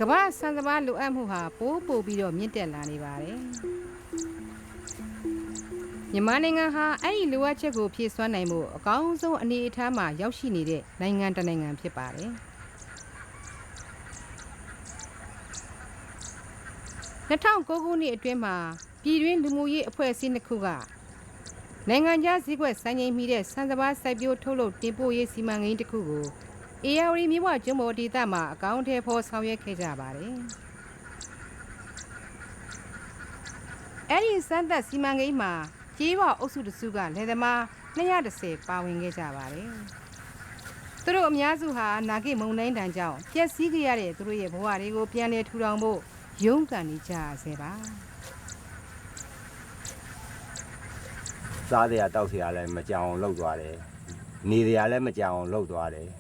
ကမ္ဘာဆန်စပါးလိုအပ်မှုဟာပိုးပြီးတော့မြင့်တက်လာနေပါတယ်မြန်မာနိုင်ငံဟာအဲ့ဒီလိုအပ်ချက်ကိုဖြည့်စွမ်းနိုင်မှုအကောင်းဆုံးအနေအထားမှာရောက်ရှိနေတဲ့နိုင်ငံတစ်နိုင်ငံဖြစ်ပါတယ်2009ခုနှစ်အတွင်းမှာပြည်တွင်းလူမှုရေးအဖွဲ့အစည်းနှစ်ခုကနိုင်ငံခြားဈေးကွက်စံချိန်မီတဲ့ဆန်စပါးစိုက်ပျိုးထုတ်လုပ်တင်ပို့ရေးစီမံကိန်းတစ်ခုကိုအေယာဝတီမြို့ဝကျွန်းပေါ်ဒေသမှာအကောင့်ထဲပေါ်ဆောင်ရွက်ခဲ့ကြပါတယ်။အဲ့ဒီစမ်းသပ်စီမံကိန်းမှာကျေးရွာအုပ်စုတစုကလယ်သမား210ပါဝင်ခဲ့ကြပါတယ်။သူတို့အများစုဟာနာဂိမုန်တိုင်းတန်ကြောင့်ပျက်စီးခဲ့ရတဲ့သူတို့ရဲ့ဘဝတွေကိုပြန်လည်ထူထောင်ဖို့ရုန်းကန်နေကြရဆဲပါ။စားစရာတောက်စရာလည်းမကြောင်အောင်လုပ်သွားတယ်။နေစရာလည်းမကြောင်အောင်လုပ်သွားတယ်။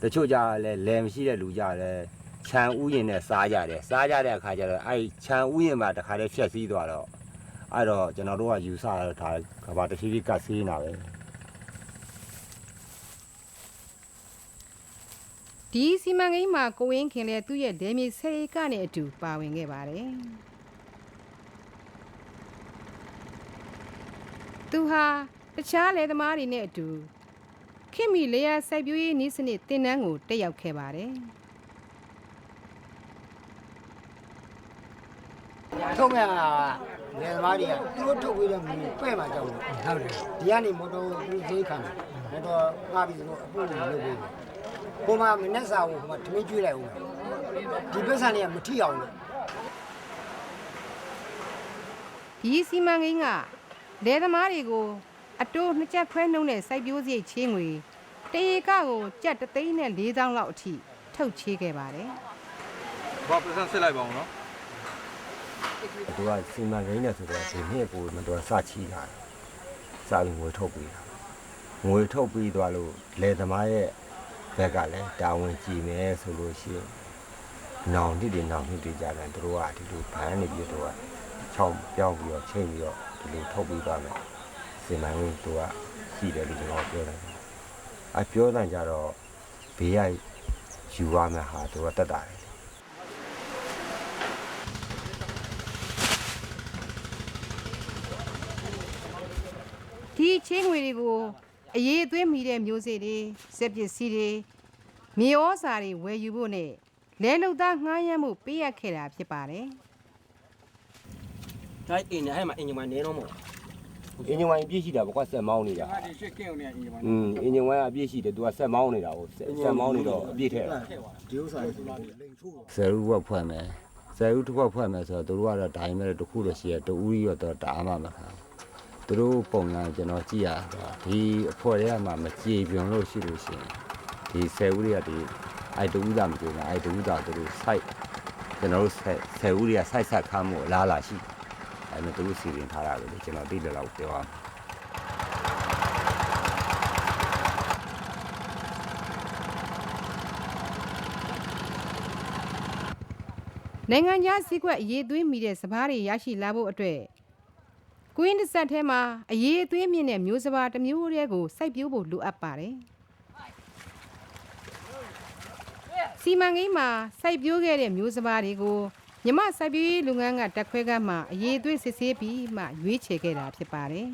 တချို့ကြလည်းလယ်မရှိတဲ့လူကြလည်းခြံဥယျာဉ်နဲ့စားကြတယ်။စားကြတဲ့အခါကျတော့အဲ့ခြံဥယျာဉ်မှာတခါတည်းဖြက်စီးသွားတော့အဲ့တော့ကျွန်တော်တို့ကယူဆရတာကဘာတဖြည်းဖြည်းကတ်ဆေးနေတာပဲ။ဒီစီမံကိန်းမှာကိုဝင်းခင်လည်းသူ့ရဲ့ဒဲမြေ10ဧကနဲ့အတူပါဝင်ခဲ့ပါတယ်။သူဟာတခြားလယ်သမားတွေနဲ့အတူခင်မီလေယာစိုက်ပျိုးရေးနည်းစနစ်သင်တန်းကိုတက်ရောက်ခဲ့ပါတယ်။ထုတ်မဲ့လယ်သမားတွေကသူတို့ထုတ်ပေးတဲ့မီးပဲ့မှာကြောက်လို့ဟုတ်တယ်ဒီကနေမော်တော်သူဈေးခံတယ်မော်တော်ငှားပြီးသူတို့အပုတ်ကိုလုပ်ပေးတယ်ဟိုမှာမနဲ့စာကိုဟိုမှာထမင်းကျွေးလိုက်ဦးဒီပစ္စံတွေကမထိအောင်လို့ဒီစီမံကိန်းကလယ်သမားတွေကိုအတိုး2ကျပ်ခွဲနှုန်းနဲ့စိုက်ပျိုးစရိတ်ချေးငွေ1ဧကကိုကျပ်3,400,000လောက်အထိထုတ်ချေးခဲ့ပါတယ်။ဘာပတ်စံဆက်လိုက်ပါအောင်နော်။သူကစီမံကိန်းနဲ့ဆိုတော့ဒီနှစ်ကိုမတော်စချီးတာ။စာပြီးငွေထုတ်ပြီးတာ။ငွေထုတ်ပြီးသွားလို့လယ်သမားရဲ့ဘက်ကလည်းတာဝန်ကြည့်မယ်ဆိုလို့ရှိရင်နောင်နှစ်တွေကြာတယ်သူတို့ကဒီလိုဘန်းနေပြီးတော့ချောင်းပြောင်းပြီးတော့ချိန်ပြီးတော့ဒီလိုထုတ်ပြီးသွားမယ်စီမံကိန်းသူကရှိတယ်လို့ကျွန်တော်ပြောတယ်အပြောတဲ့ကြတော့ဘေးကယူရမယ်ဟာသူကတက်တာတယ်ဒီချင်းငွေတွေကိုအရေးအသွေးမိတဲ့မျိုးစေ့တွေစက်ပစ္စည်းတွေမြေဩဇာတွေဝယ်ယူဖို့နဲ့လဲလုံသားငှားရမ်းမှုပေးရခဲ့တာဖြစ်ပါတယ်ဒါအင်းနဲ့အဲ့မှာအင်ဂျင်မိုင်နေတော့မို့အင်ဂျင်ဝိုင်းပြည့်ရှိတာဘောကဆက်မောင်းနေတာဒီရှစ်ကင်းနေအင်ဂျင်မိုင်အင်ဂျင်ဝိုင်းအပြည့်ရှိတယ်သူကဆက်မောင်းနေတာကိုဆက်မောင်းနေတော့အပြည့်ထဲတာဒီဥစ္စာတွေလိန်ချိုးဆယ်ဦးဘက်ဖွဲ့မယ်ဆယ်ဦးတစ်ခွက်ဖွဲ့မယ်ဆိုတော့သူတို့ကတော့ဒါပေမဲ့တစ်ခုတော့ရှိရတူဦးကြီးတော့တအားမှမခံသူတို့ပုံစံကျွန်တော်ကြည့်ရတာဒီအဖွဲတွေကမှမကြေပြွန်လို့ရှိလို့ရှိရင်ဒီဆယ်ဦးတွေကဒီအဲ့တူဦးသာမကြေဘူးအဲ့တူဦးသာသူတို့စိုက်ကျွန်တော်တို့ဆယ်ဦးတွေကစိုက်ဆက်ခမ်းမှုအလားလာရှိအဲ့မဲ့သူတို့စီရင်ထားတာလို့ကျွန်တော်သိတယ်လို့ပြောရမယ်နိုင်ငံခြားစည်းကွက်အရေးသွေးမိတဲ့စပါးတွေရရှိလာဖို့အတွက်ကွင်းတစ်ဆက်ထဲမှာအရေးအသွေးမြင့်တဲ့မျိုးစပါးတစ်မျိုးတည်းကိုစိုက်ပျိုးဖို့လိုအပ်ပါတယ်စီမံကိန်းမှာစိုက်ပျိုးခဲ့တဲ့မျိုးစပါးတွေကိုမြမစိုက်ပျိုးရေးလုပ်ငန်းကတက်ခွဲကမှအရေးအသွေးစစ်ဆေးပြီးမှရွေးချယ်ခဲ့တာဖြစ်ပါတယ်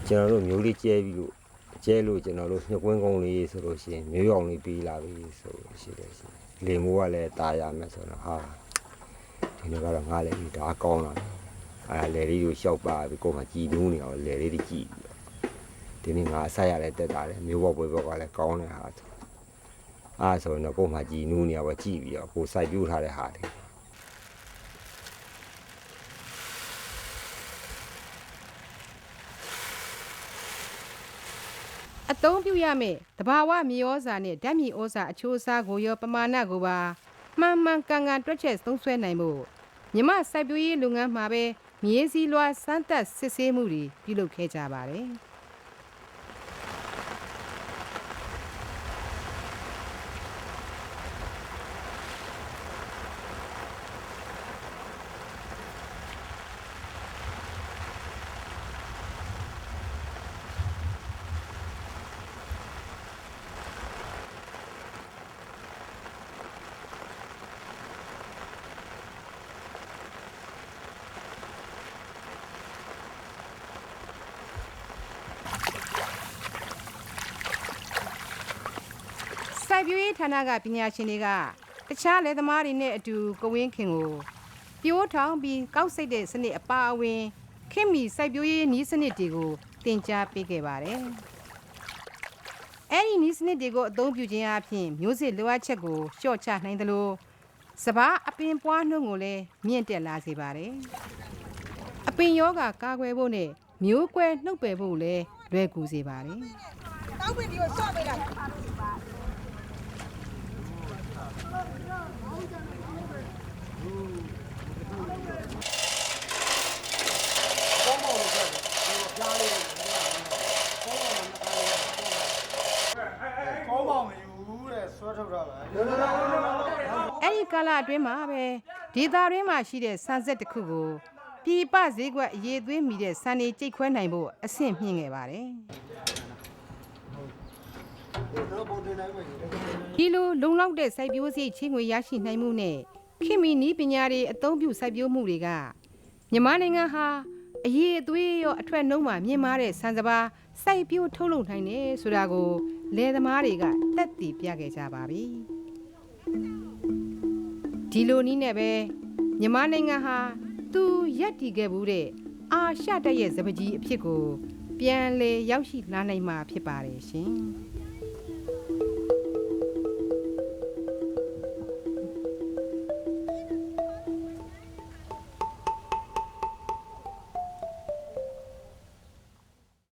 ကျွန်တော်တို့မျိုးလေးကျဲပြီးလို့ကျွန်တော်တို့ညှက်ကွင်းကုန်းလေးဆိုလို့ရှိရင်မျိုးရောင်လေးပြီးလာပြီဆိုလို့ရှိတယ်ရှိလေမိုးကလည်းตายရမယ်ဆိုတော့ဟာဒီနေ့ကတော့ငါလည်းဒီဒါကောင်းလာတယ်လေလေးကိုရှောက်ပါပြီးကိုယ်မှကြည်နူးနေအောင်လေလေးတွေကြည်ပြီးတော့ဒီနေ့ငါဆက်ရတဲ့တက်တာလေမျိုးဘော်ပွဲဘော်ကလည်းကောင်းတဲ့ဟာဆိုတော့ကိုယ်မှကြည်နူးနေအောင်ကြည်ပြီးတော့ကိုယ်စိုက်ပြိုးထားတဲ့ဟာတွေအသုံးပြုရမယ့်တဘာဝမြေဩဇာနဲ့ဓာတ်မြေဩဇာအချိုးအစားကိုရောပမာဏကိုပါမှန်ကန်တွက်ချက်သုံးစွဲနိုင်ဖို့မြမစိုက်ပျိုးရေးလုပ်ငန်းမှာပဲမြေစည်းလွှာစမ်းသပ်စစ်ဆေးမှုတွေပြုလုပ်ခဲ့ကြပါတယ် စိုက်ပျိုးရေးဌာနကပညာရှင်တွေကတခြားလယ်သမားတွေနဲ့အတူကဝင်းခင်ကိုပြိုးထောင်ပြီးကောက်စိတ်တဲ့စနစ်အပါအဝင်ခင်မီစိုက်ပျိုးရေးနည်းစနစ်တွေကိုသင်ကြားပေးခဲ့ပါတယ်။အဲဒီနည်းစနစ်တွေကိုအသုံးပြုခြင်းအပြင်မျိုးစေ့လိုအပ်ချက်ကိုလျှော့ချနိုင်သလိုစပါးအပင်ပွားနှုန်းကိုလည်းမြင့်တက်လာစေပါတယ်။အပင်ရောဂါကာကွယ်ဖို့နဲ့မျိုးကွဲနှုတ်ပယ်ဖို့လည်းလွယ်ကူစေပါတယ်။ တောက်ပင်ဒီကိုရှော့ပေးလိုက် အဲ့ဒီကာလအတွင်းမှာပဲဒေသတွင်းမှာရှိတဲ့ဆန်စက်တစ်ခုကိုပြည်ပဈေးကွက်အရေးသွင်းမိတဲ့ဆန်တွေကြိတ်ခွဲနိုင်ဖို့အဆင့်မြင့်ခဲ့ပါတယ်ဒီလိုလုံလောက်တဲ့စိုက်ပျိုးစရိတ်ချင်းငွေရရှိနိုင်မှုနဲ့ခင်မီနီးပညာတွေအသုံးပြုစိုက်ပျိုးမှုတွေကမြန်မာနိုင်ငံဟာအရေးအသွေးရောအထွက်နှုန်းမှာမြင့်မားတဲ့ဆန်စပါးစိုက်ပျိုးထုတ်လုပ်နိုင်တယ်ဆိုတာကိုလယ်သမားတွေကသက်သေပြခဲ့ကြပါပြီဒီလိုနည်းနဲ့ပဲမြန်မာနိုင်ငံဟာသူရက်တည်ခဲ့မှုတဲ့အာရှတိုက်ရဲ့စပကြီးအဖြစ်ကိုပြန်လည်ရောက်ရှိလာနိုင်မှာဖြစ်ပါတယ်ရှင်